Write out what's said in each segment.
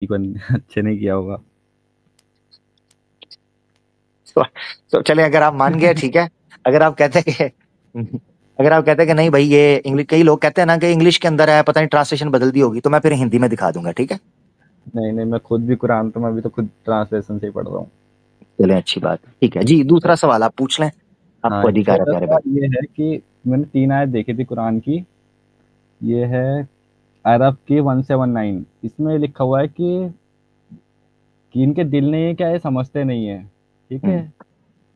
अच्छे नहीं किया होगा। तो चले, अगर आप मान गए ठीक है। अगर आप कहते हैं कि अगर आप कहते हैं कि नहीं भाई ये इंग्लिश, कई लोग कहते हैं ना कि इंग्लिश के अंदर है, पता नहीं ट्रांसलेशन बदल दी होगी, तो मैं फिर हिंदी में दिखा दूंगा, ठीक है। नहीं नहीं, मैं खुद भी कुरान तो मैं भी तो खुद ट्रांसलेशन से ही पढ़ रहा हूँ। चले, अच्छी बात है, ठीक है जी। दूसरा सवाल आप पूछ लें, हाँ, आपको एक अधिकार है छोटा प्यारे भाई। सवाल ये है कि मैंने 3 आयत देखी थी कुरान की। ये है अरब की 179। इसमें लिखा हुआ है कि इनके दिल नहीं है, क्या ये समझते नहीं है। ठीक है। हम्म,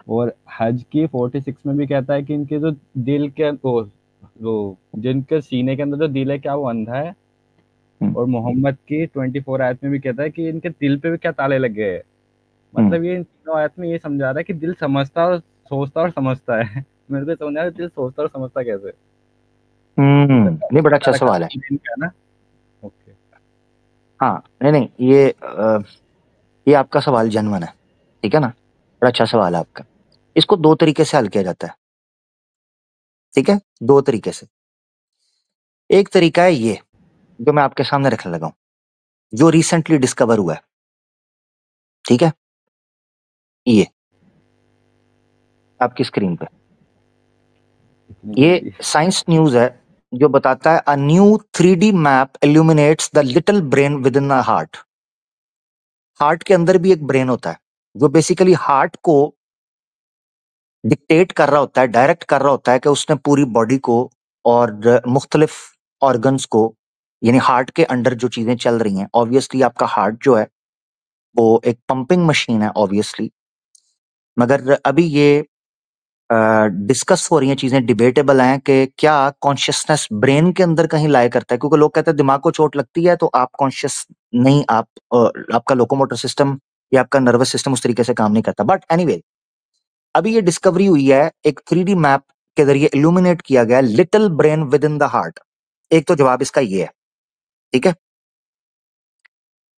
और हज की 46 में भी कहता है कि इनके जो दिल के वो जिनके सीने के अंदर जो दिल है, क्या वो अंधा है। हम्म, और मोहम्मद की 24 आयत में भी कहता है कि इनके दिल पे भी क्या ताले लग गए हैं। हम्म, मतलब ये इन तीनों आयत में ये समझा रहा है कि दिल समझता और सोचता और समझता है। मेरे को समझ आ रहा है दिल सोचता और समझता कैसे। इसका नहीं, बड़ा अच्छा रखा सवाल है। दिन का ना। ओके। हाँ, नहीं नहीं, ये आपका सवाल जेन्युइन है, ठीक है ना। बड़ा अच्छा सवाल है आपका। इसको दो तरीके से हल किया जाता है, ठीक है, दो तरीके से। एक तरीका है ये, जो मैं आपके सामने रखने लगा हूं, जो रिसेंटली डिस्कवर हुआ है, ठीक है। ये आपकी स्क्रीन पे, इतनी ये जल्दी? साइंस न्यूज है, जो बताता है a new 3D map illuminates the little brain with in the heart. Heart के अंदर भी एक ब्रेन होता है, जो बेसिकली हार्ट को डिक्टेट कर रहा होता है, डायरेक्ट कर रहा होता है कि उसने पूरी बॉडी को और मुख्तलिफ ऑर्गन्स को, यानी हार्ट के अंडर जो चीजें चल रही हैं, ऑब्वियसली आपका हार्ट जो है वो एक पंपिंग मशीन है ऑब्वियसली। मगर अभी ये डिस्कस हो रही हैं चीजें, डिबेटेबल हैं कि क्या कॉन्शियसनेस ब्रेन के अंदर कहीं लाया करता है, क्योंकि लोग कहते हैं दिमाग को चोट लगती है तो आप कॉन्शियस नहीं, आप आपका लोकोमोटर सिस्टम या आपका नर्वस सिस्टम उस तरीके से काम नहीं करता। बट एनीवे, अभी ये डिस्कवरी हुई है, एक 3D मैप के जरिए इल्यूमिनेट किया गया little brain with in the heart. एक तो जवाब इसका ये है, ठीक है,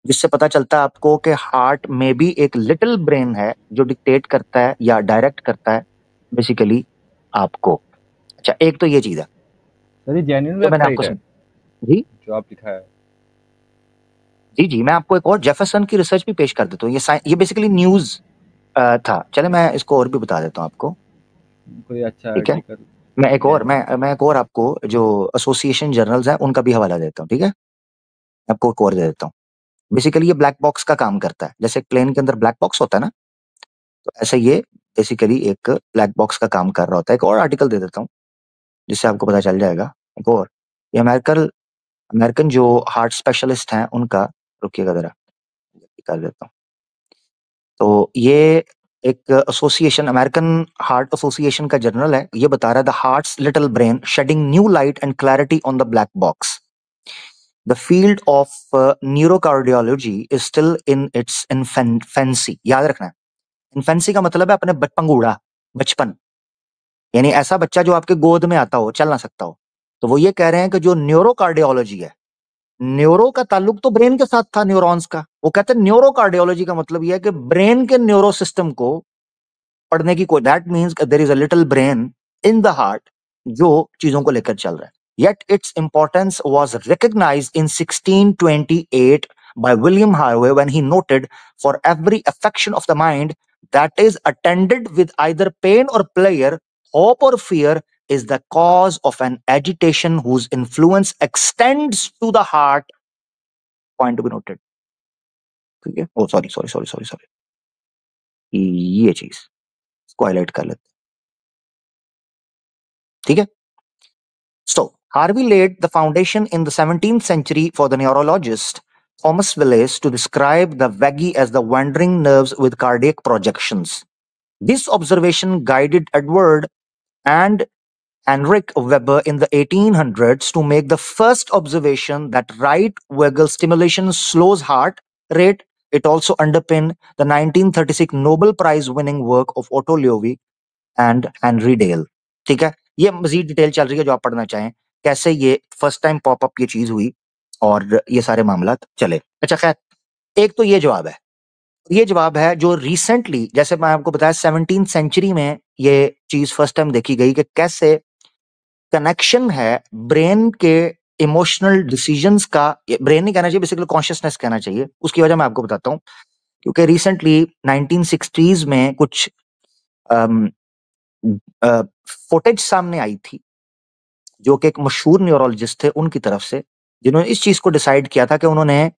जिससे पता चलता है आपको कि हार्ट में भी एक लिटिल ब्रेन है जो डिक्टेट करता है या डायरेक्ट करता है बेसिकली आपको। अच्छा, एक तो ये चीज है सर ये जेन्युइन जो मैंने आपको वेबसाइट है जी जो आप दिखा है? जी जी, मैं आपको एक और जेफरसन की रिसर्च भी पेश कर देता हूँ। ये बेसिकली न्यूज था। चले, मैं इसको और भी बता देता हूँ आपको, कोई अच्छा ठीक है। आर्टिकल मैं जेन्युइन? मैं एक और आपको जो एसोसिएशन जर्नल्स हैं उनका भी हवाला देता हूँ, ठीक है। आपको एक और दे देता हूँ। बेसिकली ये ब्लैक बॉक्स का काम करता है, जैसे एक प्लेन के अंदर ब्लैक बॉक्स होता है ना, तो ऐसे ये बेसिकली एक ब्लैक बॉक्स का काम कर रहा होता है। एक और आर्टिकल दे देता हूँ जिससे आपको पता चल जाएगा। एक और, ये अमेरिकन अमेरिकन जो हार्ट स्पेशलिस्ट हैं उनका, रुकिएगा जरा निकाल देता हूँ। तो ये एक एसोसिएशन, अमेरिकन हार्ट एसोसिएशन का जर्नल है। ये बता रहा है the heart's little brain shedding new light and clarity on the black box. The field of neurocardiology is still in its infancy. याद रखना है, इन्फेंसी का मतलब है अपने पंगूड़ा, बचपन, यानी ऐसा बच्चा जो आपके गोद में आता हो, चल ना सकता हो। तो वो ये कह रहे हैं कि जो न्यूरोकार्डियोलॉजी है, न्यूरो का ताल्लुक तो ब्रेन के साथ था, न्यूरॉन्स का। वो कहते हैं न्यूरोकार्डियोलॉजी का मतलब यह है कि ब्रेन के न्यूरो सिस्टम को पढ़ने की कोई, that means there is a little brain in the heart जो चीजों को लेकर चल रहा है। Yet its importance was recognized in 1628 by William Harvey when he noted, for every affection of the mind that is attended with either pain or pleasure, hope or fear, is the cause of an agitation whose influence extends to the heart. Point to be noted. ठीक है, oh sorry sorry sorry sorry sorry, ये चीज इसको highlight कर लेते हैं, ठीक है। So, Harvey laid the foundation in the 17th century for the neurologist Thomas Willis to describe the vagi as the wandering nerves with cardiac projections. This observation guided Edward and Heinrich Weber in the 1800s to make the first observation that right vagal stimulation slows heart rate. It also underpinned the 1936 Nobel Prize winning work of Otto Loewi and Henry Dale. ठीक है, ये मजीद detail चल रही है जो आप पढ़ना चाहें, कैसे ये फर्स्ट टाइम पॉपअप ये चीज हुई और ये सारे मामला चले। अच्छा खैर, एक तो ये जवाब है। ये जवाब है जो रिसेंटली, जैसे मैं आपको बताया 17th सेंचुरी में ये चीज फर्स्ट टाइम देखी गई कि कैसे कनेक्शन है ब्रेन के इमोशनल डिसीजंस का, ब्रेन नहीं कहना चाहिए, बेसिकली कॉन्शियसनेस कहना चाहिए। उसकी वजह मैं आपको बताता हूँ। क्योंकि रिसेंटली 1960s में कुछ फुटेज सामने आई थी जो कि एक मशहूर न्यूरोलॉजिस्ट थे उनकी तरफ से, जिन्होंने इस चीज को डिसाइड किया था कि उन्होंने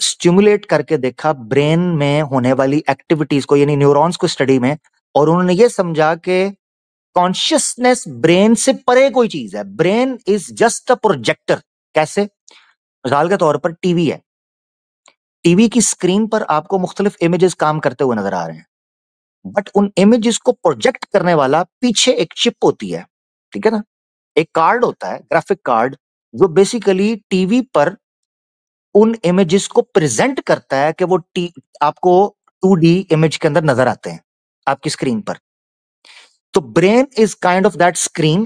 स्टिमुलेट करके देखा ब्रेन में होने वाली एक्टिविटीज को, यानी न्यूरॉन्स को स्टडी में, और उन्होंने ये समझा कि कॉन्शियसनेस ब्रेन से परे कोई चीज है। Brain is just a projector. कैसे? मिसाल के तौर पर टीवी है, टीवी की स्क्रीन पर आपको मुख्तलिफ इमेजेस काम करते हुए नजर आ रहे हैं, बट उन इमेजेस को प्रोजेक्ट करने वाला पीछे एक चिप होती है, ठीक है ना, एक कार्ड होता है, ग्राफिक कार्ड, जो बेसिकली टीवी पर उन इमेजेस को प्रेजेंट करता है कि वो आपको 2D इमेज के अंदर नजर आते हैं आपकी स्क्रीन पर। तो brain is kind of that screen.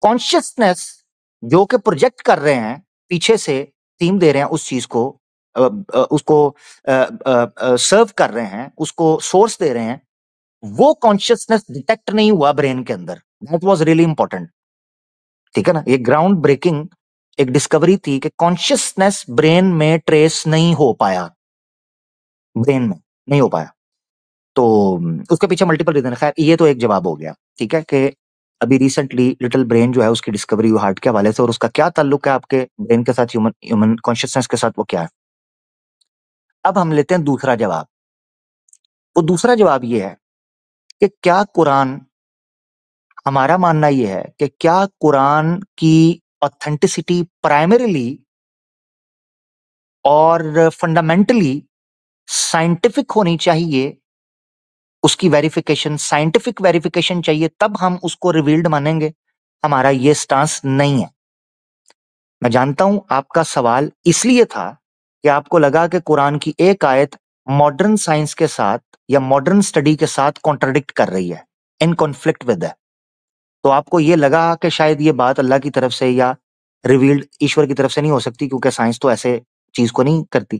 Consciousness जो कि प्रोजेक्ट कर रहे हैं पीछे से, थीम दे रहे हैं उस चीज को, उसको सर्व कर रहे हैं, उसको सोर्स दे रहे हैं, वो कॉन्शियसनेस डिटेक्ट नहीं हुआ ब्रेन के अंदर। दैट वाज रियली इंपॉर्टेंट, ठीक है ना। ये ग्राउंड ब्रेकिंग एक डिस्कवरी थी कि कॉन्शियसनेस ब्रेन में ट्रेस नहीं हो पाया, ब्रेन में नहीं हो पाया। तो उसके पीछे मल्टीपल रीजन है। खैर, ये तो एक जवाब हो गया, ठीक है, कि अभी रिसेंटली लिटिल ब्रेन जो है उसकी डिस्कवरी हुई हार्ट के हवाले से, और उसका क्या ताल्लुक है आपके ब्रेन के साथ, ह्यूमन कॉन्शियसनेस के साथ, वो क्या है। अब हम लेते हैं दूसरा जवाब। वो दूसरा जवाब ये है कि क्या कुरान, हमारा मानना ये है कि क्या कुरान की ऑथेंटिसिटी प्राइमरीली और फंडामेंटली साइंटिफिक होनी चाहिए, उसकी वेरिफिकेशन साइंटिफिक वेरिफिकेशन चाहिए, तब हम उसको रिवील्ड मानेंगे। हमारा ये स्टांस नहीं है। मैं जानता हूं आपका सवाल इसलिए था कि आपको लगा कि कुरान की एक आयत मॉडर्न साइंस के साथ या मॉडर्न स्टडी के साथ कॉन्ट्रडिक्ट कर रही है, इन कॉन्फ्लिक्ट विद है। तो आपको ये लगा कि शायद ये बात अल्लाह की तरफ से या रिवील्ड ईश्वर की तरफ से नहीं हो सकती, क्योंकि साइंस तो ऐसे चीज को नहीं करती।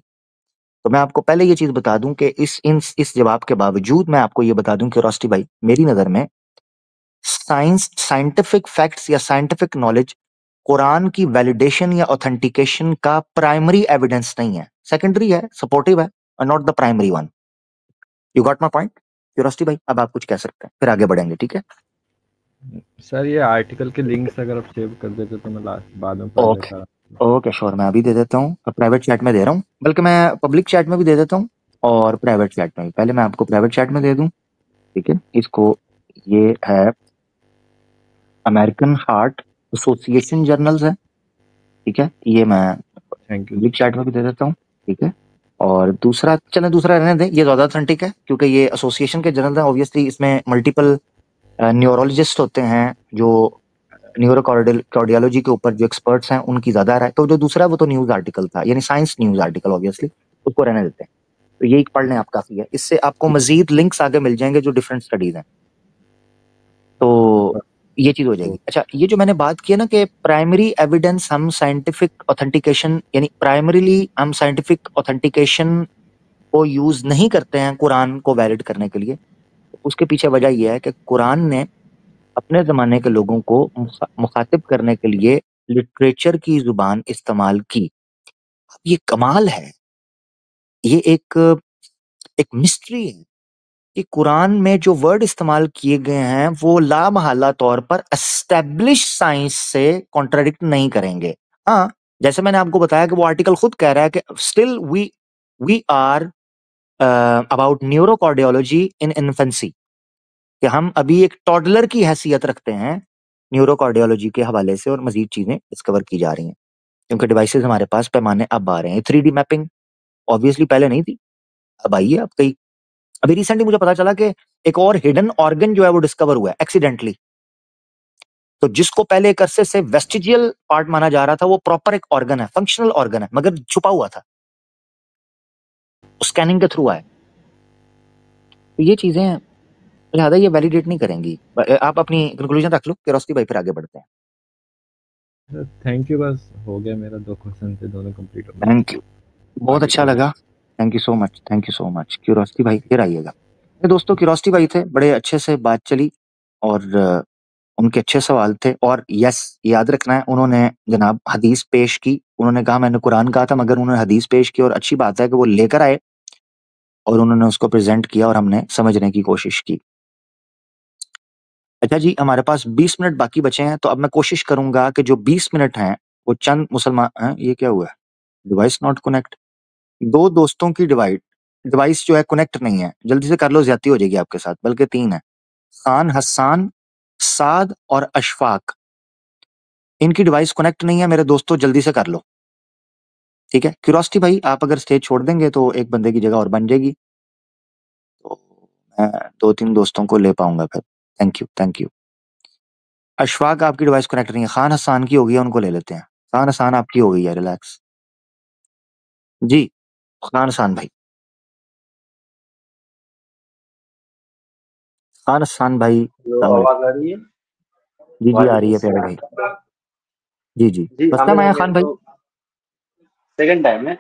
तो मैं आपको पहले ये चीज बता दूं कि इस जवाब के बावजूद मैं आपको ये बता दूं कि रोस्टी भाई, मेरी नजर में साइंटिफिक फैक्ट्स या साइंटिफिक नॉलेज कुरान की वैलिडेशन या ऑथेंटिकेशन का प्राइमरी एविडेंस नहीं है, सेकेंडरी है, सपोर्टिव है, और not the primary one. You got my point curiosity भाई? अब आप कुछ कह सकते हैं, फिर आगे बढ़ेंगे, ठीक है। सर ये आर्टिकल के लिंक्स अगर आप सेव कर देते तो मैं बाद में पढ़ ओके लेता। ओके श्योर, मैं अभी दे देता हूँ, प्राइवेट चैट में दे रहा हूँ, बल्कि मैं पब्लिक चैट में भी दे देता हूँ और प्राइवेट चैट में भी। पहले मैं आपको प्राइवेट चैट में दे दूं, ठीक है। इसको, ये है अमेरिकन हार्ट एसोसिएशन जर्नल्स है, ठीक है। ये मैं थैंक यू। पब्लिक चैट में भी दे देता हूँ, ठीक है। और दूसरा, चलें दूसरा रहने दें, ये ज्यादा ऑथेंटिक है क्योंकि ये एसोसिएशन के जर्नल है। ऑब्वियसली इसमें मल्टीपल न्यूरोलॉजिस्ट होते हैं जो न्यूरो कार्डियोलॉजी के ऊपर जो एक्सपर्ट्स हैं, उनकी ज्यादा राय। तो जो दूसरा है वो तो न्यूज आर्टिकल था, यानी साइंस न्यूज आर्टिकल, ऑब्वियसली उसको रहने देते हैं। तो यही पढ़ लें आप, काफी है। इससे आपको मजीद लिंक्स आगे मिल जाएंगे जो डिफरेंट स्टडीज हैं, तो ये चीज हो जाएगी। अच्छा, ये जो मैंने बात की है ना कि प्राइमरी एविडेंस हम साइंटिफिक ऑथेंटिकेशन, यानी प्राइमरीली हम साइंटिफिक ऑथेंटिकेशन को यूज नहीं करते हैं कुरान को वैलिड करने के लिए। उसके पीछे वजह यह है कि कुरान ने अपने जमाने के लोगों को मुखातिब करने के लिए लिटरेचर की जुबान इस्तेमाल की। अब ये कमाल है, ये एक मिस्ट्री है कि कुरान में जो वर्ड इस्तेमाल किए गए हैं वो लामहल्ला तौर पर एस्टेब्लिश साइंस से कॉन्ट्राडिक्ट नहीं करेंगे। हाँ, जैसे मैंने आपको बताया कि वो आर्टिकल खुद कह रहा है कि still we are about neurocardiology in infancy, कि हम अभी एक टॉडलर की हैसियत रखते हैं न्यूरोकार्डियोलॉजी के हवाले से, और मजीद चीजें डिस्कवर की जा रही हैं क्योंकि डिवाइसेस हमारे पास पैमाने अब आ रहे हैं। 3D मैपिंग ऑब्वियसली पहले नहीं थी, अब आई है। अब कई, अभी रिसेंटली मुझे पता चला कि एक और हिडन ऑर्गन जो है वो डिस्कवर हुआ है एक्सीडेंटली। तो जिसको पहले एक अरसे से वेस्टिजियल पार्ट माना जा रहा था, वो प्रॉपर एक ऑर्गन है, फंक्शनल ऑर्गन है, मगर छुपा हुआ था, स्कैनिंग के थ्रू आया। तो ये चीजें लिहाजा ये वैलिडेट नहीं करेंगी। आप अपनी कंक्लूजन रख लो क्यूरोसिटी भाई, फिर आगे बढ़ते हैं। थैंक यू, बस हो गया, मेरा 2 क्वेश्चन थे, दोनों कंप्लीट हो गए। थैंक यू, बहुत अच्छा लगा, thank you so much, thank you so much curiosity भाई, फिर आइएगा। दोस्तों क्यूरोसिटी भाई थे, बड़े अच्छे से बात चली, और उनके अच्छे सवाल थे। और यस, याद रखना है, उन्होंने जनाब हदीस पेश की। उन्होंने कहा मैंने कुरान कहा था, मगर उन्होंने हदीस पेश की, और अच्छी बात है कि वो लेकर आए और उन्होंने उसको प्रेजेंट किया और हमने समझने की कोशिश की। अच्छा जी, हमारे पास 20 मिनट बाकी बचे हैं, तो अब मैं कोशिश करूंगा कि जो 20 मिनट हैं वो चंद मुसलमान हैं। ये क्या हुआ है? Device not connect. दो दोस्तों की डिवाइस जो है कनेक्ट नहीं है, जल्दी से कर लो, ज्यादती हो जाएगी आपके साथ। बल्कि तीन है, खान, हसान, साद और अशफाक। इनकी डिवाइस कनेक्ट नहीं है मेरे दोस्तों, जल्दी से कर लो, ठीक है। क्यूरोसिटी भाई, आप अगर स्टेज छोड़ देंगे तो एक बंदे की जगह और बन जाएगी, तो मैं 2-3 दोस्तों को ले पाऊंगा फिर। Thank you, thank you. Ashfaq, आपकी डिवाइस कनेक्ट नहीं है। खान हसान की हो गई है, उनको ले लेते हैं। खान हसान आपकी हो गई है, रिलैक्स जी। खान हसान भाई, खान हसान भाई, जो अस्सलाम वालेकुम। आवाज आ रही है। जी जी, आ रही वालेकुम है प्यारे भाई। सलाम। जी जी, जी फर्स्ट टाइम आमिर आया भाई, खान मेरे भाई? को सेकंड टाइम है।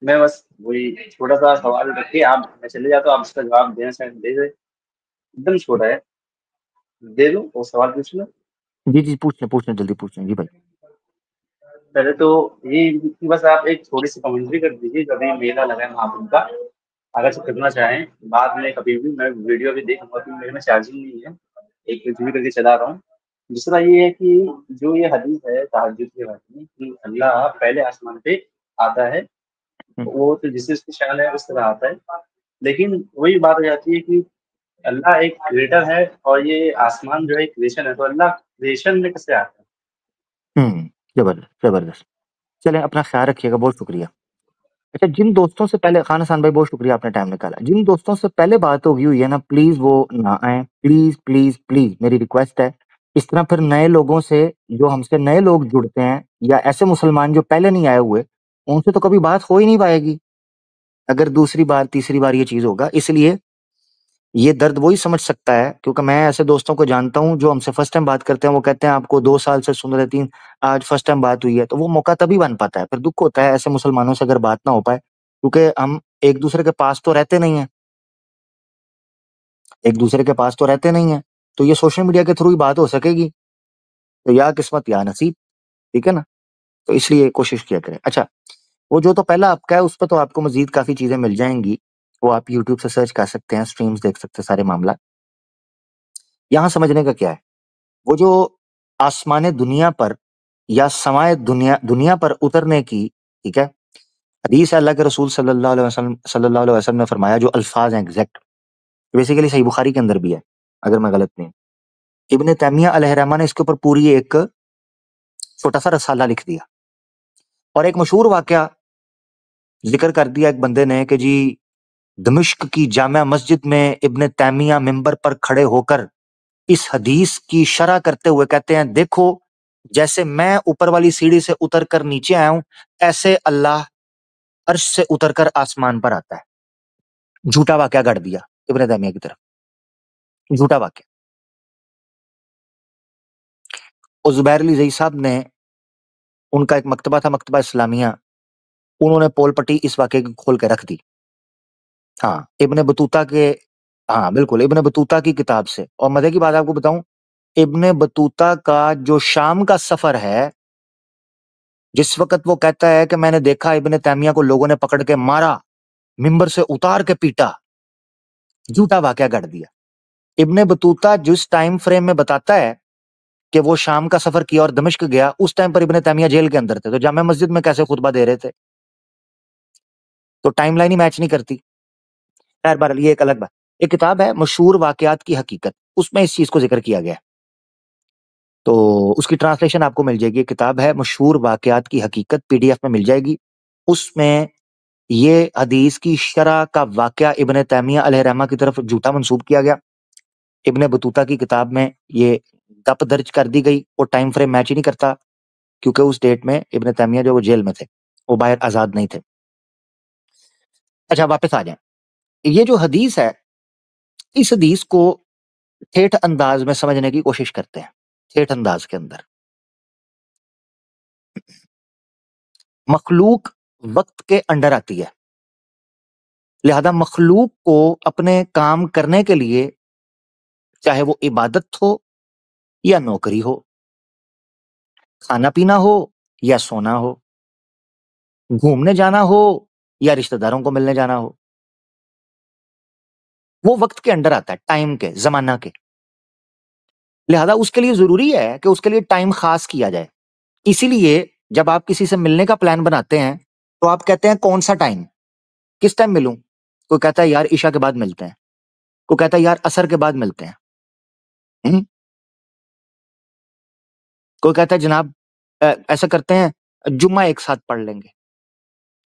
मैं बस वही छोटा सा सवाल रख के आप मैं चले जाता हूँ, आप इसका जवाब देना चाहें दे दे। एकदम छोटा है, दे दो वो सवाल पूछ लो। जी जी, पूछ लें जल्दी पूछ लें जी भाई। पहले तो ये कि बस आप एक थोड़ी सी कमेंट्री कर दीजिए, जो अभी मेला लगा है महाकुंभ का, अगर से करना चाहें बाद में कभी भी। मैं वीडियो अभी देखूंगा क्योंकि मेरे में चार्जिंग नहीं है, एक पृथ्वी करके चला रहा हूँ। दूसरा ये है कि जो ये हदीस है तहज्जुद के बारे में कि अल्लाह पहले आसमान पे आता है, हम्म, वो तो जिस जिसकी शान है उस तरह आता है। लेकिन वही बात हो जाती है कि अल्लाह एक क्रिएटर है और ये आसमान जो है क्रिएशन है, तो अल्लाह क्रिएशन में कैसे आता है? जबरदस्त जबरदस्त। चलें, अपना ख्याल रखिएगा, बहुत शुक्रिया। अच्छा, जिन दोस्तों से पहले, खान हसान भाई बहुत शुक्रिया, आपने टाइम निकाला। जिन दोस्तों से पहले बात होगी हुई है ना, प्लीज वो ना आए, प्लीज प्लीज प्लीज, मेरी रिक्वेस्ट है। इस तरह फिर नए लोगों से, जो हमसे नए लोग जुड़ते हैं, या ऐसे मुसलमान जो पहले नहीं आए हुए, उनसे तो कभी बात हो ही नहीं पाएगी अगर दूसरी बार तीसरी बार ये चीज होगा। इसलिए ये दर्द वही समझ सकता है, क्योंकि मैं ऐसे दोस्तों को जानता हूं जो हमसे फर्स्ट टाइम बात करते हैं। वो कहते हैं आपको 2 साल से सुन रहे, 3, आज फर्स्ट टाइम बात हुई है, तो वो मौका तभी बन पाता है। फिर दुख होता है ऐसे मुसलमानों से अगर बात ना हो पाए, क्योंकि हम एक दूसरे के पास तो रहते नहीं है, एक दूसरे के पास तो रहते नहीं है। तो ये सोशल मीडिया के थ्रू ही बात हो सकेगी, तो या किस्मत या नसीब, ठीक है ना। तो इसलिए कोशिश किया करें। अच्छा, वो जो तो पहला आपका है, उस पर तो आपको मजीद काफी चीजें मिल जाएंगी। वो आप यूट्यूब से सर्च कर सकते हैं, स्ट्रीम्स देख सकते हैं, सारे मामला। यहाँ समझने का क्या है, वो जो आसमाने दुनिया पर या समाए दुनिया पर उतरने की, ठीक है, हदीस है, अल्लाह के रसूल सल्लल्लाहु अलैहि वसल्लम ने फरमाया, जो अल्फाज हैं एग्जैक्ट, बेसिकली सही बुखारी के अंदर भी है, अगर मैं गलत नहीं। इब्ने तैमिया अलैहिर्रहमा ने इसके ऊपर पूरी एक छोटा सा रसाला लिख दिया, और एक मशहूर वाकया जिक्र कर दिया एक बंदे ने कि जी, दमिश्क की जामिया मस्जिद में इब्ने तैमिया मिंबर पर खड़े होकर इस हदीस की शरह करते हुए कहते हैं, देखो, जैसे मैं ऊपर वाली सीढ़ी से उतर कर नीचे आया हूं, ऐसे अल्लाह अर्श से उतरकर आसमान पर आता है। झूठा वाकया गढ़ दिया इब्ने तैमिया की तरफ, झूठा वाकया। और जुबैर अली जई साहब ने, उनका एक मकतबा था, मकतबा इस्लामिया, उन्होंने पोल पट्टी इस वाकये की खोल के रख दी। हाँ, इब्ने बतूता के, हाँ बिल्कुल, इब्ने बतूता की किताब से। और मजे की बात आपको बताऊं, इब्ने बतूता का जो शाम का सफर है, जिस वक्त वो कहता है कि मैंने देखा इब्ने तैमिया को लोगों ने पकड़ के मारा, मिंबर से उतार के पीटा, झूठा वाकया गढ़ दिया। इब्ने बतूता जिस टाइम फ्रेम में बताता है कि वो शाम का सफर किया और दमिश्क गया, उस टाइम पर इब्ने तैमिया जेल के अंदर थे, तो जामिया मस्जिद में कैसे खुतबा दे रहे थे? तो टाइमलाइन ही मैच नहीं करती। खैर बहरहाल, ये एक अलग बात। एक किताब है मशहूर वाकयात की हकीकत, उसमें इस चीज को जिक्र किया गया है, तो उसकी ट्रांसलेशन आपको मिल जाएगी। किताब है मशहूर वाकयात की हकीकत, पीडीएफ में मिल जाएगी। उसमें ये हदीस की शरह का वाकया इब्ने तैमिया अलैहिर्रहमा की तरफ झूठा मंसूब किया गया। इब्ने बतूता की किताब में ये गप दर्ज कर दी गई, वो टाइम फ्रेम मैच ही नहीं करता, क्योंकि उस डेट में इब्ने तैमिया जो वो जेल में थे, वो बाहर आजाद नहीं थे। अच्छा, वापस आ जाए। ये जो हदीस है, इस हदीस को ठेठ अंदाज में समझने की कोशिश करते हैं। ठेठ अंदाज के अंदर, मखलूक वक्त के अंडर आती है, लिहाजा मखलूक को अपने काम करने के लिए चाहे वो इबादत हो या नौकरी हो, खाना पीना हो या सोना हो, घूमने जाना हो या रिश्तेदारों को मिलने जाना हो, वो वक्त के अंडर आता है, टाइम के, जमाना के। लिहाजा उसके लिए जरूरी है कि उसके लिए टाइम खास किया जाए। इसीलिए जब आप किसी से मिलने का प्लान बनाते हैं तो आप कहते हैं कौन सा टाइम, किस टाइम मिलूं। कोई कहता है यार ईशा के बाद मिलते हैं, कोई कहता है यार असर के बाद मिलते हैं। हम्म? कोई कहता है जनाब ऐसा करते हैं जुम्मा एक साथ पढ़ लेंगे।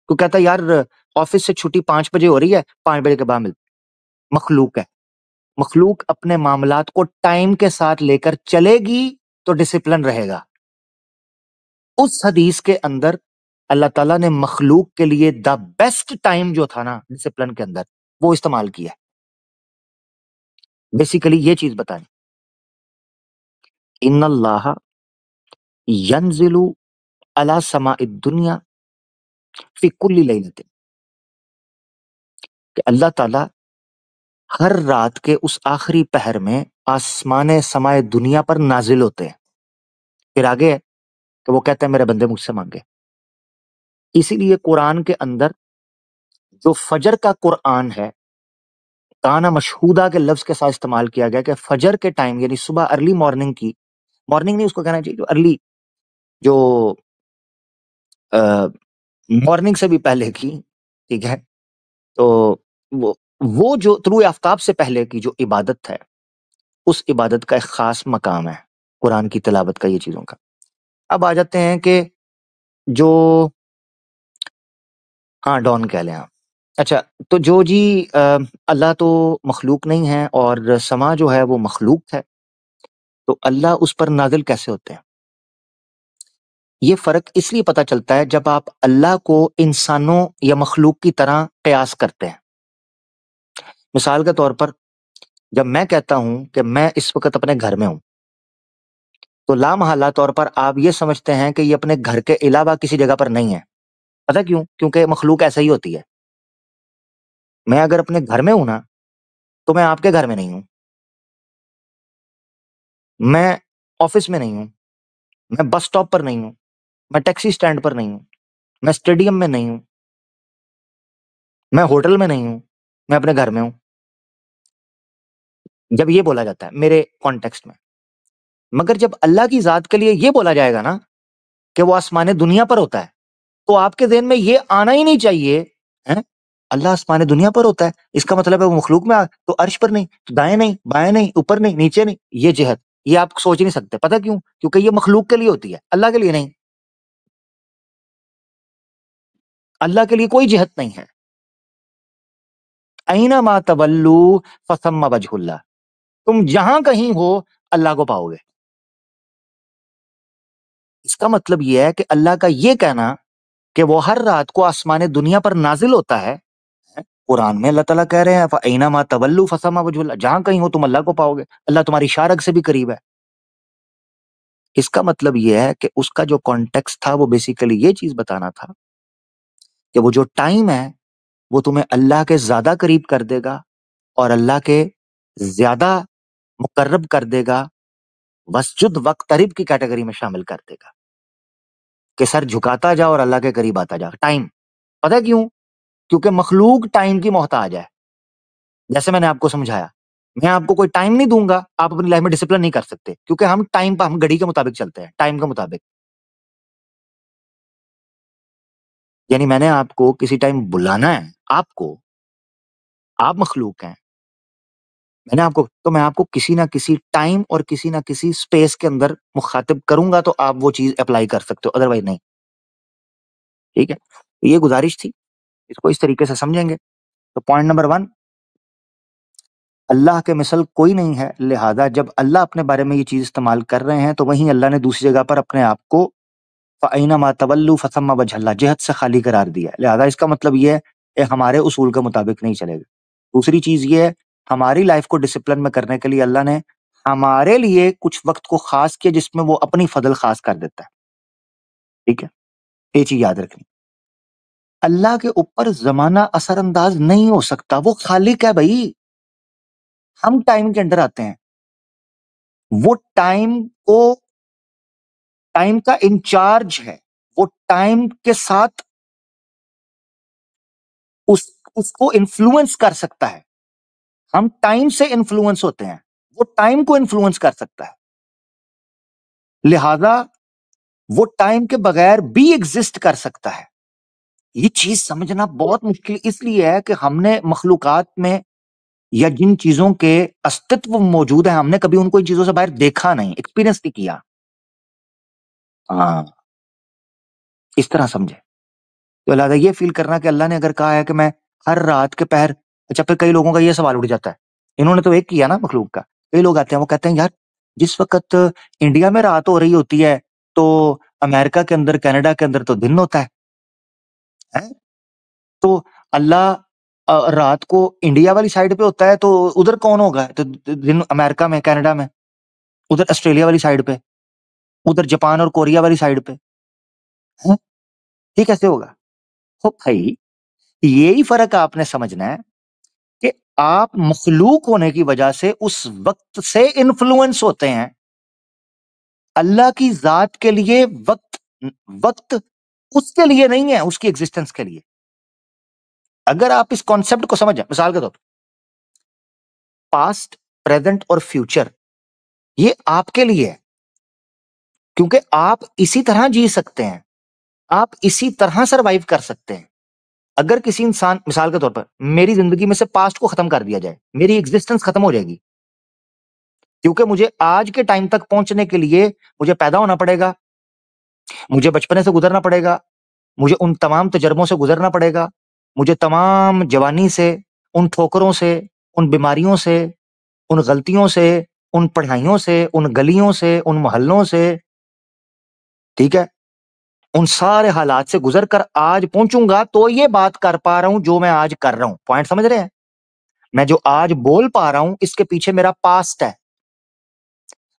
कोई कहता है यार ऑफिस से छुट्टी 5 बजे हो रही है, 5 बजे के बाद मिलते हैं। मखलूक है, मखलूक अपने मामलात को टाइम के साथ लेकर चलेगी तो डिसिप्लिन रहेगा। उस हदीस के अंदर अल्लाह ताला ने मखलूक के लिए द बेस्ट टाइम जो था ना डिसिप्लिन के अंदर, वो इस्तेमाल किया। बेसिकली ये चीज बतानी, इन्नल्लाह यंजिलु अला समाइद दुनिया फी कुल्ली लैलतिन, कि अल्लाह ताला हर रात के उस आखिरी पहर में आसमाने समाए दुनिया पर नाजिल होते हैं। फिर आगे है कि वो कहते हैं मेरे बंदे मुझसे मांगे। इसीलिए कुरान के अंदर जो फजर का कुरान है, काना मशहूदा के लफ्ज के साथ इस्तेमाल किया गया कि फजर के टाइम यानी सुबह अर्ली मॉर्निंग की, मॉर्निंग नहीं उसको कहना चाहिए, जो अर्ली, जो मॉर्निंग से भी पहले की, ठीक है, तो वो जो तुलुए आफ्ताब से पहले की जो इबादत है, उस इबादत का एक खास मकाम है कुरान की तिलावत का, ये चीजों का। अब आ जाते हैं कि जो, हाँ डॉन कह लें आप। अच्छा, तो जो जी अल्लाह तो मखलूक नहीं है और समा जो है वो मखलूक है, तो अल्लाह उस पर नाजिल कैसे होते हैं? ये फर्क इसलिए पता चलता है जब आप अल्लाह को इंसानों या मखलूक की तरह कयास करते हैं। मिसाल के तौर पर जब मैं कहता हूं कि मैं इस वक्त अपने घर में हूं, तो लामहल्ला तौर पर आप ये समझते हैं कि ये अपने घर के अलावा किसी जगह पर नहीं है। पता क्यों? क्योंकि मखलूक ऐसा ही होती है। मैं अगर अपने घर में हूं ना, तो मैं आपके घर में नहीं हूं, मैं ऑफिस में नहीं हूं, मैं बस स्टॉप पर नहीं हूं, मैं टैक्सी स्टैंड पर नहीं हूं, मैं स्टेडियम में नहीं हूं, मैं होटल में नहीं हूं, मैं अपने घर में हूं। जब ये बोला जाता है मेरे कॉन्टेक्स्ट में, मगर जब अल्लाह की जात के लिए ये बोला जाएगा ना कि वो आसमाने दुनिया पर होता है, तो आपके ज़हन में ये आना ही नहीं चाहिए, हैं? अल्लाह आसमाने दुनिया पर होता है, इसका मतलब है वो मखलूक में तो अर्श पर नहीं, तो दाएं नहीं, बाएं नहीं, ऊपर नहीं, नीचे नहीं, ये जिहत, ये आप सोच ही नहीं सकते। पता क्यों? क्योंकि ये मखलूक के लिए होती है, अल्लाह के लिए नहीं। अल्लाह के लिए कोई जिहत नहीं है। ऐना मा तवल्लू फसम्मा वजहुल्लाह, तुम जहां कहीं हो अल्लाह को पाओगे। इसका मतलब यह है कि अल्लाह का ये कहना कि वो हर रात को आसमाने दुनिया पर नाजिल होता है, कुरान में अल्लाह ताला कह रहे हैं फ़अइना मा तवल्लू फसम्मा वजहुल्लाह, जहां कहीं हो तुम अल्लाह को पाओगे, अल्लाह तुम्हारी शारग से भी करीब है। इसका मतलब यह है कि उसका जो कॉन्टेक्स्ट था वो बेसिकली ये चीज बताना था कि वो जो टाइम है वो तुम्हें अल्लाह के ज्यादा करीब कर देगा और अल्लाह के ज्यादा मुकर्रब कर देगा, वस्जुद वक्तरिब की कैटेगरी में शामिल कर देगा, कि सर झुकाता जा और अल्लाह के करीब आता जा। टाइम, पता है क्यों? क्योंकि मखलूक टाइम की मोहताज है। जैसे मैंने आपको समझाया, मैं आपको कोई टाइम नहीं दूंगा, आप अपनी लाइफ में डिसिप्लिन नहीं कर सकते, क्योंकि हम टाइम पर, हम घड़ी के मुताबिक चलते हैं, टाइम के मुताबिक। यानी मैंने आपको किसी टाइम बुलाना है, आपको, आप मखलूक हैं, मैंने आपको, तो मैं आपको किसी ना किसी टाइम और किसी ना किसी स्पेस के अंदर मुखातिब करूंगा, तो आप वो चीज अप्लाई कर सकते हो, अदरवाइज नहीं। ठीक है, तो ये गुजारिश थी, इसको इस तरीके से समझेंगे। तो पॉइंट नंबर 1, अल्लाह के मिसल कोई नहीं है, लिहाजा जब अल्लाह अपने बारे में ये चीज इस्तेमाल कर रहे हैं तो वहीं अल्लाह ने दूसरी जगह पर अपने आप को फ़अइना मा तवल्लू फसम्मा वजहल्लाह, जिहत से खाली करार दिया है। लिहाजा इसका मतलब ये है कि हमारे उसूल के मुताबिक नहीं चलेगा। दूसरी चीज ये है, हमारी लाइफ को डिसिप्लिन में करने के लिए अल्लाह ने हमारे लिए कुछ वक्त को खास किया जिसमें वो अपनी फजल खास कर देता है। ठीक है, ये चीज याद रखनी। अल्लाह के ऊपर जमाना असरअंदाज नहीं हो सकता, वो खालिक है भाई। हम टाइम के अंदर आते हैं। वो टाइम का इंचार्ज है, वो टाइम के साथ उसको इन्फ्लुएंस कर सकता है। हम टाइम से इन्फ्लुएंस होते हैं, वो टाइम को इन्फ्लुएंस कर सकता है। लिहाजा वो टाइम के बगैर भी एग्जिस्ट कर सकता है। ये चीज समझना बहुत मुश्किल इसलिए है कि हमने मखलूकात में या जिन चीजों के अस्तित्व मौजूद है, हमने कभी उनको इन चीजों से बाहर देखा नहीं, एक्सपीरियंस नहीं किया। हाँ, इस तरह समझे। तो लिहाजा ये फील करना कि अल्लाह ने अगर कहा है कि मैं हर रात के पहर, अच्छा फिर कई लोगों का ये सवाल उठ जाता है, इन्होंने तो एक किया ना मखलूक का, कई लोग आते हैं वो कहते हैं यार जिस वक्त इंडिया में रात हो रही होती है तो अमेरिका के अंदर, कनाडा के अंदर तो दिन होता है? तो अल्लाह रात को इंडिया वाली साइड पे होता है तो उधर कौन होगा? तो दिन अमेरिका में, कनाडा में, उधर ऑस्ट्रेलिया वाली साइड पे, उधर जापान और कोरिया वाली साइड पे है? ये कैसे होगा? तो भाई यही फर्क आपने समझना है कि आप मखलूक होने की वजह से उस वक्त से इन्फ्लुएंस होते हैं। अल्लाह की जात के लिए वक्त उसके लिए नहीं है, उसकी एग्जिस्टेंस के लिए। अगर आप इस कॉन्सेप्ट को समझ जाए, मिसाल के तौर पर पास्ट, प्रेजेंट और फ्यूचर ये आपके लिए है, क्योंकि आप इसी तरह जी सकते हैं, आप इसी तरह सरवाइव कर सकते हैं। अगर किसी इंसान, मिसाल के तौर पर मेरी जिंदगी में से पास्ट को खत्म कर दिया जाए, मेरी एग्जिस्टेंस खत्म हो जाएगी, क्योंकि मुझे आज के टाइम तक पहुंचने के लिए मुझे पैदा होना पड़ेगा, मुझे बचपने से गुजरना पड़ेगा, मुझे उन तमाम तजर्बों से गुजरना पड़ेगा, मुझे तमाम जवानी से, उन ठोकरों से, उन बीमारियों से, उन गलतियों से, उन पढ़ाइयों से, उन गलियों से, उन मोहल्लों से, ठीक है, उन सारे हालात से गुजर कर आज पहुंचूंगा तो ये बात कर पा रहा हूं जो मैं आज कर रहा हूं। पॉइंट समझ रहे हैं? मैं जो आज बोल पा रहा हूं इसके पीछे मेरा पास्ट है।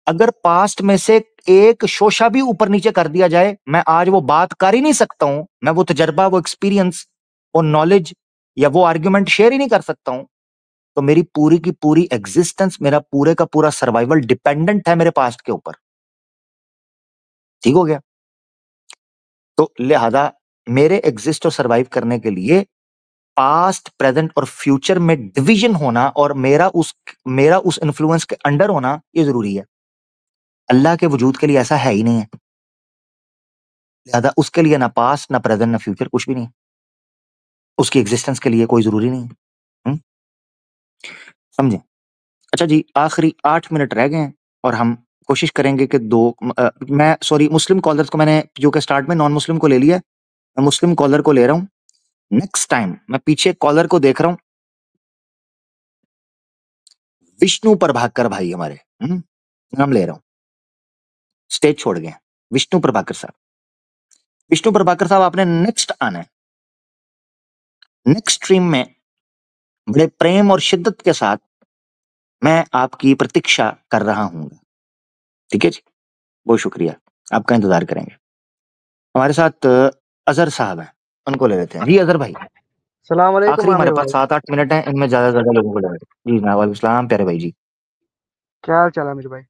अगर पास्ट में से एक शोशा भी ऊपर नीचे कर दिया जाए, मैं आज वो बात कर ही नहीं सकता हूं, मैं वो तजर्बा, वो एक्सपीरियंस, वो नॉलेज या वो आर्ग्यूमेंट शेयर ही नहीं कर सकता हूं। तो मेरी पूरी की पूरी एग्जिस्टेंस, मेरा पूरे का पूरा सर्वाइवल डिपेंडेंट है मेरे पास्ट के ऊपर। ठीक हो गया? तो लिहाजा मेरे एग्जिस्ट और सर्वाइव करने के लिए पास्ट, प्रेजेंट और फ्यूचर में डिवीजन होना और मेरा उस इन्फ्लुएंस के अंडर होना ये जरूरी है। अल्लाह के वजूद के लिए ऐसा है ही नहीं है। लिहाजा उसके लिए ना पास्ट, ना प्रेजेंट, ना फ्यूचर, कुछ भी नहीं। उसकी एग्जिस्टेंस के लिए कोई जरूरी नहीं है। समझे? अच्छा जी, आखिरी 8 मिनट रह गए हैं और हम कोशिश करेंगे कि मैं सॉरी मुस्लिम कॉलर्स को मैंने जो कि स्टार्ट में नॉन मुस्लिम को ले लिया, मैं मुस्लिम कॉलर को ले रहा हूं। नेक्स्ट टाइम मैं पीछे कॉलर को देख रहा हूं, विष्णु प्रभाकर भाई हमारे, नाम ले रहा हूं, स्टेज छोड़ गए, विष्णु प्रभाकर साहब। विष्णु प्रभाकर साहब आपने नेक्स्ट आना है। नेक्स्ट स्ट्रीम में बड़े प्रेम और शिद्दत के साथ मैं आपकी प्रतीक्षा कर रहा हूं। ठीक है जी, बहुत शुक्रिया, आपका इंतजार करेंगे। हमारे साथ अजहर साहब हैं, उनको ले लेते हैं। जी अजहर भाई, सलाम अलैकुम आखिरी हमारे आमिर पास भाई। 7-8 मिनट हैं, इनमें ज्यादा से ज्यादा लोगों को ले लेते हैं। जी वालेकुम सलाम प्यारे भाई जी। क्या हाल चाल आमिर भाई?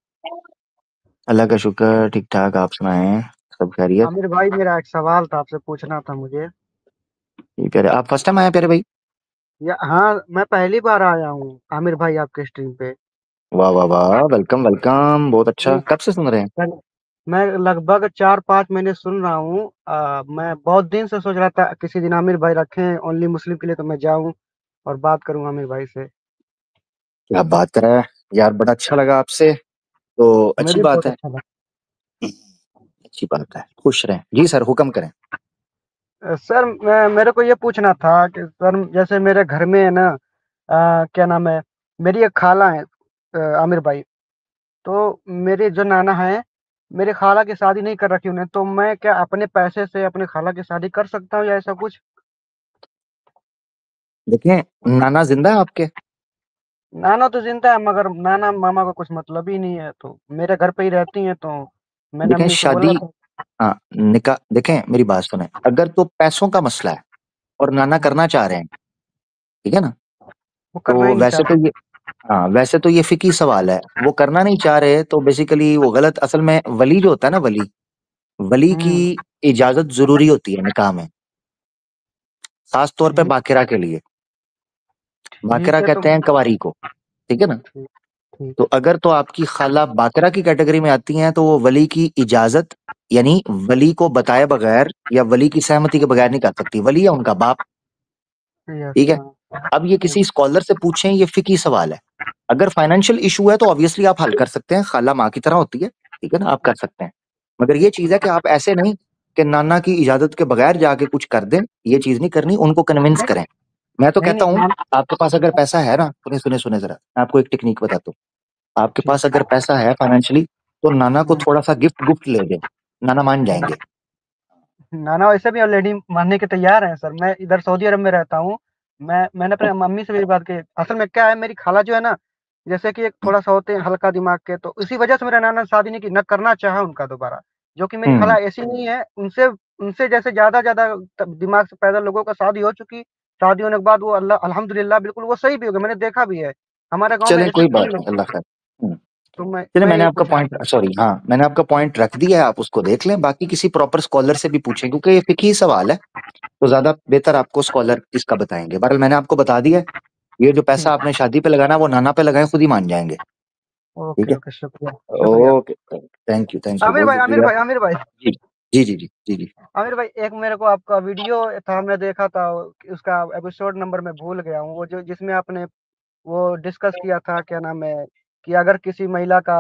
अल्लाह का शुक्र, ठीक ठाक, आप सुनाएं, सब खैरियत? आमिर भाई मेरा एक सवाल था, आपसे पूछना था मुझे। जी प्यारे, आप फर्स्ट टाइम आए प्यारे भाई? हाँ, मैं पहली बार आया हूँ आमिर भाई आपके स्ट्रीम पे। वाह वाह वाह, वेलकम वेलकम, बहुत अच्छा। जी, कब से सुन रहे हैं? मैं लगभग 4-5 महीने सुन रहा हूँ। मैं बहुत दिन से सोच रहा था किसी दिन आमिर भाई रखें ओनली मुस्लिम के लिए, तो मैं जाऊँ और बात करूँ आमिर भाई से। क्या बात कर रहा है यार, बड़ा अच्छा लगा आपसे, तो मुझे अच्छी भी बात बहुत है, अच्छा लगा। अच्छी बात है, खुश रहें। जी सर, हुक्म करें। सर मेरे को ये पूछना था कि सर जैसे मेरे घर में है ना, क्या नाम है, मेरी एक खाला है आमिर भाई। तो मेरे जो नाना है, मेरे खाला की शादी नहीं कर रखी उन्हें, तो मैं क्या अपने पैसे से अपने खाला की शादी कर सकता हूँ या ऐसा कुछ? देखिए, नाना जिंदा है आपके? नाना तो जिंदा है, मगर नाना मामा का कुछ मतलब ही नहीं है, तो मेरे घर पे ही रहती हैं। तो मैंने देखें अम्मी से बोला शादी, था। हाँ निकाह, देखें मेरी बात सुने, अगर तो पैसों का मसला है और नाना हाँ, करना चाह रहे हैं, ठीक है ना, वो करना ही तो नहीं वैसे तो चाहते। हाँ, वैसे तो ये फिकी सवाल है, वो करना नहीं चाह रहे तो बेसिकली वो गलत। असल में वली जो होता है ना, वली की इजाजत जरूरी होती है निकाह में, खास तौर पे ठीक बाकिरा के लिए। बाकिरा ठीक है। तो कहते हैं कवारी को, ठीक है ना। ठीक ठीक तो अगर तो आपकी खाला बाकरा की कैटेगरी में आती हैं तो वो वली की इजाजत, यानी वली को बताए बगैर या वली की सहमति के बगैर नहीं कर सकती। वली है उनका बाप, यस। ठीक है। अब ये किसी स्कॉलर से पूछें, ये फिकी सवाल है। अगर फाइनेंशियल इशू है तो ऑब्वियसली आप हल कर सकते हैं, खाला माँ की तरह होती है, ठीक है ना, आप कर सकते हैं। मगर ये चीज है कि आप ऐसे नहीं कि नाना की इजाजत के बगैर जाके कुछ कर दें, ये चीज नहीं करनी, उनको कन्विंस करें। मैं तो नहीं कहता हूँ नहीं आपके पास अगर पैसा है ना, सुने सुने सुने जरा, मैं आपको एक टेक्निक बताता हूँ। आपके ठीक। पास अगर पैसा है फाइनेंशियली, तो नाना को थोड़ा सा गिफ्ट गुफ्ट ले दे, नाना मान जाएंगे। नाना वैसे भी ऑलरेडी मानने के तैयार हैं सर। मैं इधर सऊदी अरब में रहता हूँ। मैंने अपने मम्मी से भी बात की। असल में क्या है, मेरी खाला जो है ना, जैसे कि एक थोड़ा सा होते हैं हल्का दिमाग के, तो इसी वजह से मेरे नाना ने शादी नहीं की, न करना चाहा उनका दोबारा। जो कि मेरी खाला हम्म ऐसी नहीं है, उनसे उनसे जैसे ज्यादा दिमाग से पैदा लोगों का शादी हो चुकी। शादी होने के बाद वो अल्लाह अल्हम्दुलिल्लाह बिल्कुल वो सही भी हो गए, मैंने देखा भी है। हमारे गांव में चलें, ऐसे कोई कई बात नहीं, लोग। अल्लाह खैर। तो चलिए, मैं मैंने यही आपका पूछना पॉइंट, सॉरी, हाँ, मैंने आपका पॉइंट रख दिया है, आप उसको देख लें। बाकी किसी प्रॉपर स्कॉलर से भी पूछें, क्योंकि ये फिकी सवाल है, तो ज्यादा बेहतर आपको स्कॉलर इसका बताएंगे। बहरहाल मैंने आपको बता दिया है, ये जो पैसा ठीक। आपने शादी पे लगाना वो नाना पे लगाए, खुद ही मान जाएंगे। ठीक ओके है। ओके, शुक्रिया शुक्रिया। ओके, थैंक यू, बहुत आमिर शुक्रिया। भाई, आमिर भाई, जी जी जी जी जी जी। आमिर भाई, एक मेरे को आपका वीडियो था, मैं देखा था। उसका एपिसोड नंबर मैं भूल गया हूँ, वो जो जिसमें आपने वो डिस्कस किया था, क्या नाम है, कि अगर किसी महिला का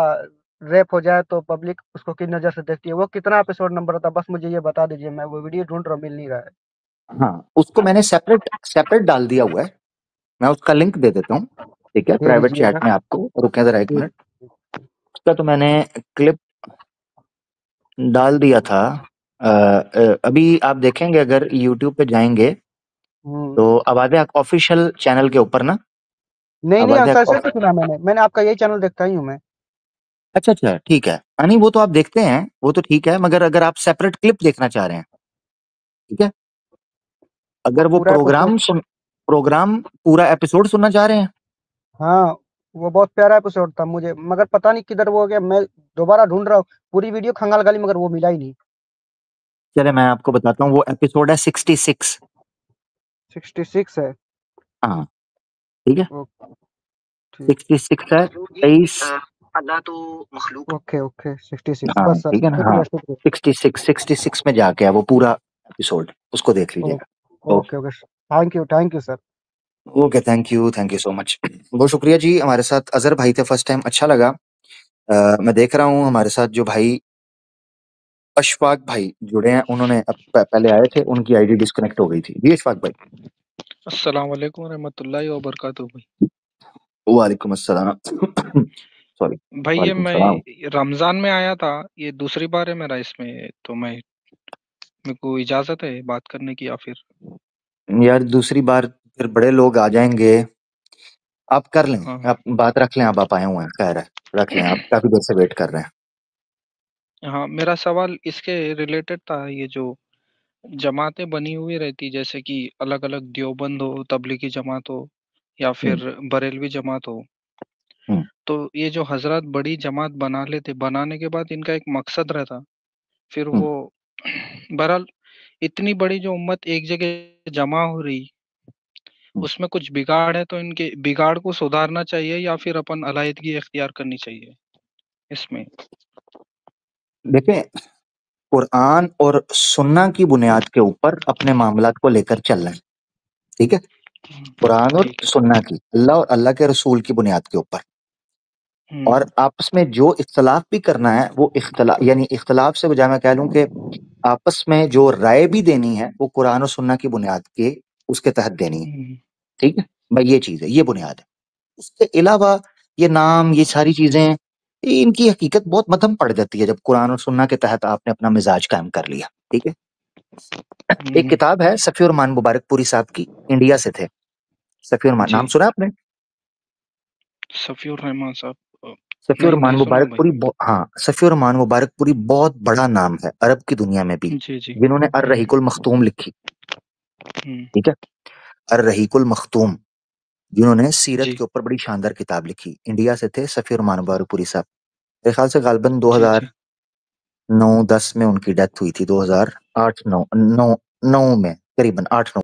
रेप हो जाए तो पब्लिक उसको किस नजर से देखती है। वो कितना एपिसोड नंबर था, बस मुझे ये बता दीजिए, मैं वो वीडियो ढूंढ रहा हूँ, मिल नहीं रहा है। हाँ, उसको मैंने सेपरेट सेपरेट डाल दिया हुआ है, मैं उसका लिंक दे देता हूँ, ठीक है, दे प्राइवेट चैट दीजिएगा। में आपको। रुकें जरा एक ठीक। मिनट, उसका तो मैंने क्लिप डाल दिया था। अभी आप देखेंगे, अगर यूट्यूब पे जाएंगे हम्म। तो आवाज़ ऑफिशियल चैनल के ऊपर ना, नहीं नहीं, आवाज़ सर से तो सुना मैंने आपका यही चैनल देखता ही हूँ मैं। अच्छा अच्छा, ठीक है। नहीं, वो तो आप देखते हैं, वो तो ठीक है, मगर अगर आप सेपरेट क्लिप देखना चाह रहे हैं, ठीक है, अगर वो पूरा एपिसोड। प्रोग्राम पूरा एपिसोड सुनना चाह रहे हैं, हाँ, वो बहुत प्यारा एपिसोड था मुझे, मगर पता नहीं किधर वो हो गया। मैं दोबारा ढूंढ रहा हूँ पूरी वीडियो खंगाल गली, मगर वो मिला ही नहीं। चले मैं आपको बताता हूँ, वो एपिसोड है 66। 66 है। हाँ, ठीक है, ओ, ठीक। 66 है, 23। अल्लाह तो मखलूक, ओके ओके, 66 हाँ बस सर, ठीक है ना, हाँ, शुक्रिया शुक्रिया। 66 में जाके है वो पूरा एपिसोड, उसको देख ओ- लीजिएगा। Okay, okay okay, thank you sir. Okay, thank you so much, बहुत शुक्रिया जी। हमारे साथ अजहर भाई थे फर्स्ट टाइम, अच्छा लगा। मैं देख रहा हूँ हमारे साथ जो भाई अशफाक भाई जुड़े हैं, उन्होंने पहले आए थे, उनकी आईडी डिस्कनेक्ट हो गई थी। जी अशफाक भाई। अस्सलाम वालेकुम रहमतुल्लाहि व बरकातुहू भाई। वालेकुम अस्सलाम। सॉरी, भाई ये वालेकुम सलाम। मैं रमजान में आया था, ये दूसरी बार है मेरा इसमें, तो मेरे को इजाजत है बात करने की या फिर? यार दूसरी बार फिर बड़े लोग आ जाएंगे, आप कर लें, हाँ आप बात रख लें, आप आए हुए हैं, खैर है, रख लें, आप काफी देर से वेट कर रहे हैं। हाँ, मेरा सवाल इसके रिलेटेड था। ये जो जमातें बनी हुई रहती, जैसे कि अलग अलग देवबंद हो, तबलीगी जमात हो, या हम्म, फिर बरेलवी जमात हो, हम्म, तो ये जो हजरत बड़ी जमात बना लेते, बनाने के बाद इनका एक मकसद रहता, फिर हम्म, वो बहरहाल इतनी बड़ी जो उम्मत एक जगह जमा हो रही, हम्म। उसमें कुछ बिगाड़ है, तो इनके बिगाड़ को सुधारना चाहिए या फिर अपन अलायदगी इख्तियार करनी चाहिए इसमें? देखें, कुरान और सुन्ना की बुनियाद के ऊपर अपने मामलात को लेकर चलना है, ठीक है, कुरान और ठीक है। सुन्ना की, अल्लाह और अल्लाह के रसूल की बुनियाद के ऊपर। और हम्म आपस में जो इख्तलाफ भी करना है, वो इख्तलाफ, यानी इख्तलाफ से बजाय मैं कह लूं कि आपस में जो राय भी देनी है वो कुरान और सुन्ना की बुनियाद के उसके तहत देनी है, हम्म ठीक है भाई, ये चीज है, ये बुनियाद है। उसके अलावा ये नाम, ये सारी चीजें, इनकी हकीकत बहुत मध्यम पड़ जाती है जब कुरान और सुन्ना के तहत आपने अपना मिजाज कायम कर लिया, ठीक है। एक हम्म। किताब है सफी और मान मुबारकपुरी साहब की, इंडिया से थे, सफी और मान, जी, नाम सुना आपने? सफीउर रहमान साहब। सफी और नहीं, मान नहीं सुना भाई। मुबारकपुरी हाँ, सफी और मान मुबारकपुरी बहुत बड़ा नाम है अरब की दुनिया में भी, जी जी। जिन्होंने अर रहीकुल मखतूम लिखी, हम्म ठीक है, अर रहीकुल मखतूम, जिन्होंने सीरत जी। के ऊपर बड़ी शानदार किताब लिखी। इंडिया से थे सफ़ी रहमान बारूपुरी साहब। मेरे ख्याल से गालिबन जी, जी। 2009-10 में उनकी डेथ हुई थी, 2008-9 में करीबन 8-9